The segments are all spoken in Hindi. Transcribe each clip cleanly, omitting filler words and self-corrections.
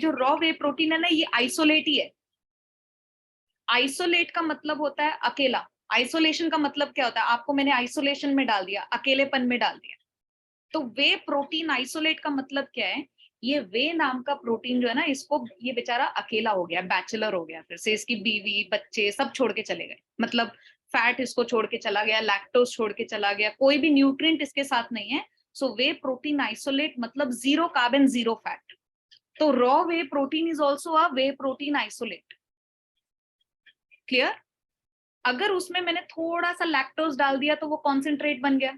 जो रॉ वे प्रोटीन है ना, ये आइसोलेट ही है। आइसोलेट का मतलब होता है अकेला। आइसोलेशन का मतलब क्या होता है? आपको मैंने आइसोलेशन में डाल दिया, अकेलेपन में डाल दिया। तो वे प्रोटीन आइसोलेट का मतलब क्या है? ये वे नाम का प्रोटीन जो है ना, इसको, ये बेचारा अकेला हो गया, बैचलर हो गया, फिर से इसकी बीवी बच्चे सब छोड़ के चले गए, मतलब फैट इसको छोड़ के चला गया, लैक्टोज छोड़ के चला गया, कोई भी न्यूट्रिएंट इसके साथ नहीं है। सो वे प्रोटीन आइसोलेट मतलब जीरो कार्बन जीरो फैट। तो raw whey protein is also a way protein isolate. Clear? अगर उसमें मैंने थोड़ा सा लैक्टोज डाल दिया तो वो कॉन्सेंट्रेट बन गया।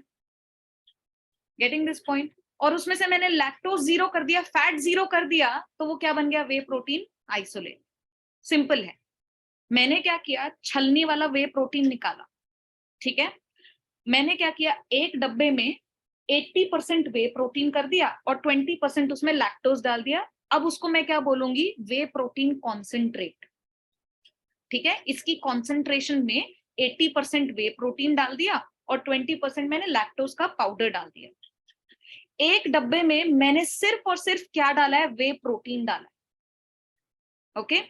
Getting this point? और उसमें से मैंने लैक्टोज जीरो कर दिया, फैट जीरो कर दिया, तो वो क्या बन गया? वे प्रोटीन आइसोलेट। सिंपल है। मैंने क्या किया? छलनी वाला वे प्रोटीन निकाला। ठीक है, मैंने क्या किया? एक डब्बे में 80% वे प्रोटीन कर दिया और 20% उसमें लैक्टोज डाल दिया। अब उसको मैं क्या बोलूंगी? वे प्रोटीन कॉन्सेंट्रेट। ठीक है, इसकी कॉन्सेंट्रेशन में 80% वे प्रोटीन डाल दिया और 20% मैंने लैक्टोज का पाउडर डाल दिया। एक डब्बे में मैंने सिर्फ और सिर्फ क्या डाला है? वे प्रोटीन डाला है। ओके,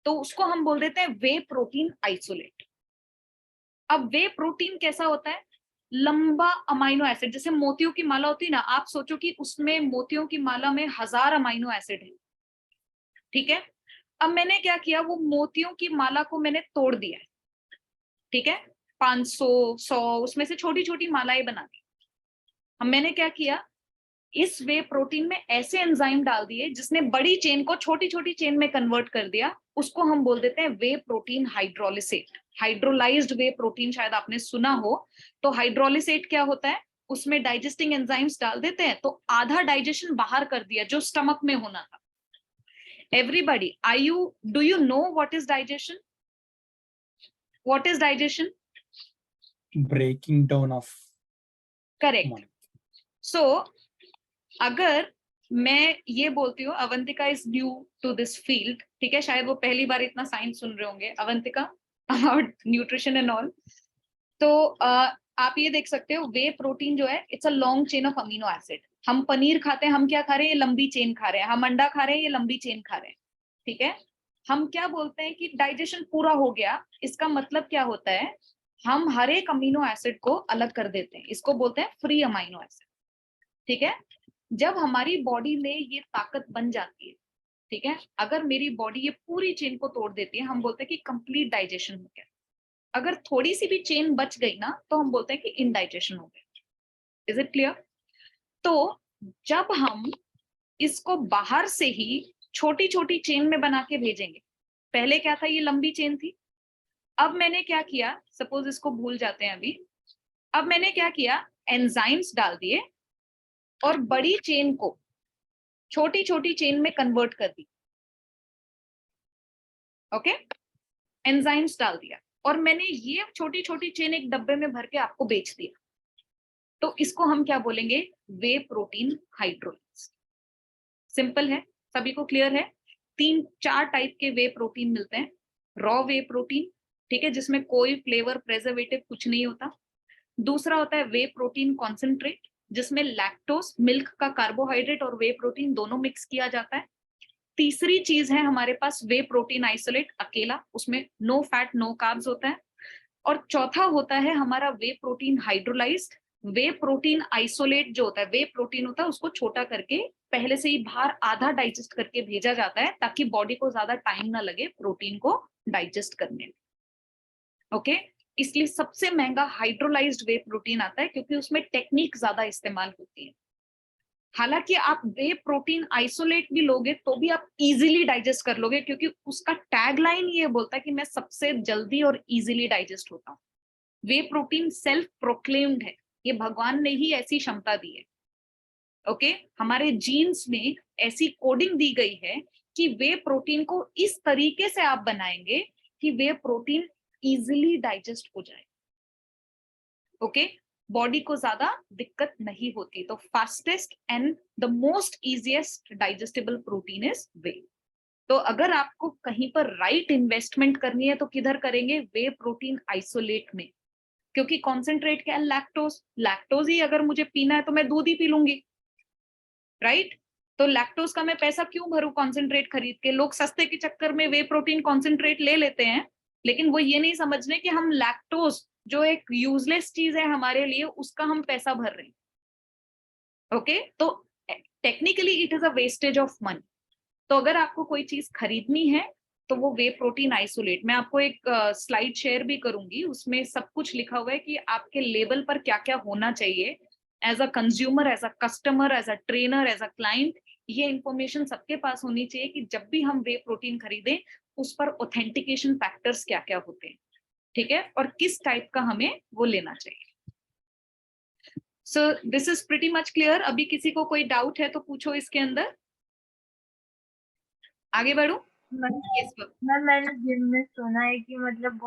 तो उसको हम बोल देते हैं वे प्रोटीन आइसोलेट। अब वे प्रोटीन कैसा होता है? लंबा अमाइनो एसिड, जैसे मोतियों की माला होती है ना, आप सोचो कि उसमें मोतियों की माला में 1000 अमाइनो एसिड है। ठीक है, अब मैंने क्या किया? वो मोतियों की माला को मैंने तोड़ दिया है। ठीक है, 500 100 उसमें से छोटी छोटी मालाएं बना दी। अब मैंने क्या किया? इस वे प्रोटीन में ऐसे एंजाइम डाल दिए जिसने बड़ी चेन को छोटी छोटी चेन में कन्वर्ट कर दिया। उसको हम बोल देते हैं वे प्रोटीन हाइड्रोलिसेट। हाइड्रोलाइज्ड वे प्रोटीन शायद आपने सुना हो। तो हाइड्रोलिसेट क्या होता है? उसमें डाइजेस्टिंग एंजाइम्स डाल देते हैं, तो आधा डाइजेशन बाहर कर दिया जो स्टमक में होना था। Everybody, do you know what is digestion? What is digestion? Breaking down of. Correct. So अगर मैं ये बोलती हूँ Avantika is new to this field, ठीक है, शायद वो पहली बार इतना साइंस सुन रहे होंगे, Avantika, about nutrition and all. तो आप ये देख सकते हो, वे प्रोटीन जो है it's a long chain of amino acid. हम पनीर खाते हैं, हम क्या खा रहे हैं? ये लंबी चेन खा रहे हैं। हम अंडा खा रहे हैं, ये लंबी चेन खा रहे हैं। ठीक है, हम क्या बोलते हैं कि डाइजेशन पूरा हो गया, इसका मतलब क्या होता है? हम हर एक अमीनो एसिड को अलग कर देते हैं, इसको बोलते हैं फ्री अमीनो एसिड। ठीक है, जब हमारी बॉडी में ये ताकत बन जाती है, ठीक है, अगर मेरी बॉडी ये पूरी चेन को तोड़ देती है, हम बोलते हैं कि कंप्लीट डाइजेशन हो गया। अगर थोड़ी सी भी चेन बच गई ना, तो हम बोलते हैं कि इनडाइजेशन हो गया। Is it clear? तो जब हम इसको बाहर से ही छोटी छोटी चेन में बना के भेजेंगे, पहले क्या था? ये लंबी चेन थी। अब मैंने क्या किया? सपोज इसको भूल जाते हैं अभी। अब मैंने क्या किया? एंजाइम्स डाल दिए और बड़ी चेन को छोटी छोटी चेन में कन्वर्ट कर दी। ओके, एंजाइम्स डाल दिया और मैंने ये छोटी छोटी चेन एक डब्बे में भर के आपको बेच दिया। तो इसको हम क्या बोलेंगे? वे प्रोटीन हाइड्रोलाइज्ड। सिंपल है, सभी को क्लियर है? 3-4 टाइप के वे प्रोटीन मिलते हैं। रॉ वे प्रोटीन, ठीक है, जिसमें कोई फ्लेवर प्रेजर्वेटिव कुछ नहीं होता। दूसरा होता है वे प्रोटीन कॉन्सेंट्रेट, जिसमें लैक्टोज, मिल्क का कार्बोहाइड्रेट और वे प्रोटीन दोनों मिक्स किया जाता है। तीसरी चीज है हमारे पास वे प्रोटीन आइसोलेट, अकेला, उसमें नो फैट नो कार्ब्स होता है। और चौथा होता है हमारा वे प्रोटीन हाइड्रोलाइज्ड। वे प्रोटीन आइसोलेट जो होता है, वे प्रोटीन होता है, उसको छोटा करके पहले से ही बाहर आधा डाइजेस्ट करके भेजा जाता है, ताकि बॉडी को ज्यादा टाइम ना लगे प्रोटीन को डाइजेस्ट करने में। ओके, इसलिए सबसे महंगा हाइड्रोलाइज्ड वे प्रोटीन आता है, क्योंकि उसमें टेक्निक ज्यादा इस्तेमाल होती है। हालांकि आप वे प्रोटीन आइसोलेट भी लोगे तो भी आप इजीली डाइजेस्ट कर लोगे, क्योंकि उसका टैगलाइन ये बोलता है कि मैं सबसे जल्दी और इजीली डाइजेस्ट होता हूँ। वे प्रोटीन सेल्फ प्रोक्लेम्ड है, ये भगवान ने ही ऐसी क्षमता दी है। ओके, हमारे जीन्स में ऐसी कोडिंग दी गई है कि वे प्रोटीन को इस तरीके से आप बनाएंगे कि वे प्रोटीन इजीली डाइजेस्ट हो जाए। ओके, बॉडी को ज्यादा दिक्कत नहीं होती। तो fastest and the most easiest digestible protein is whey. तो अगर आपको कहीं पर राइट इन्वेस्टमेंट करनी है तो किधर करेंगे? वे प्रोटीन आइसोलेट में, क्योंकि कॉन्सेंट्रेट क्या है? लैक्टोज। लैक्टोज ही अगर मुझे पीना है तो मैं दूध ही पी लूंगी, राइट? तो लैक्टोज का मैं पैसा क्यों भरूं कॉन्सेंट्रेट खरीद के? लोग सस्ते के चक्कर में वे प्रोटीन कॉन्सेंट्रेट ले लेते हैं, लेकिन वो ये नहीं समझ रहे कि हम लैक्टोज जो एक यूजलेस चीज है हमारे लिए, उसका हम पैसा भर रहे हैं। ओके, तो technically it is a wastage of money. तो अगर आपको कोई चीज खरीदनी है तो वो वे प्रोटीन आइसोलेट, मैं आपको एक स्लाइड शेयर भी करूंगी, उसमें सब कुछ लिखा हुआ है कि आपके लेबल पर क्या क्या होना चाहिए। As a consumer, as a customer, as a trainer, as a client, ये इंफॉर्मेशन सबके पास होनी चाहिए कि जब भी हम वे प्रोटीन खरीदें उस पर ऑथेंटिकेशन फैक्टर्स क्या क्या होते हैं, ठीक है, और किस टाइप का हमें वो लेना चाहिए। So this is pretty much clear. अभी किसी को कोई डाउट है तो पूछो इसके अंदर, आगे बढ़ू। मैम मैंने जिम में सुना है कि मतलब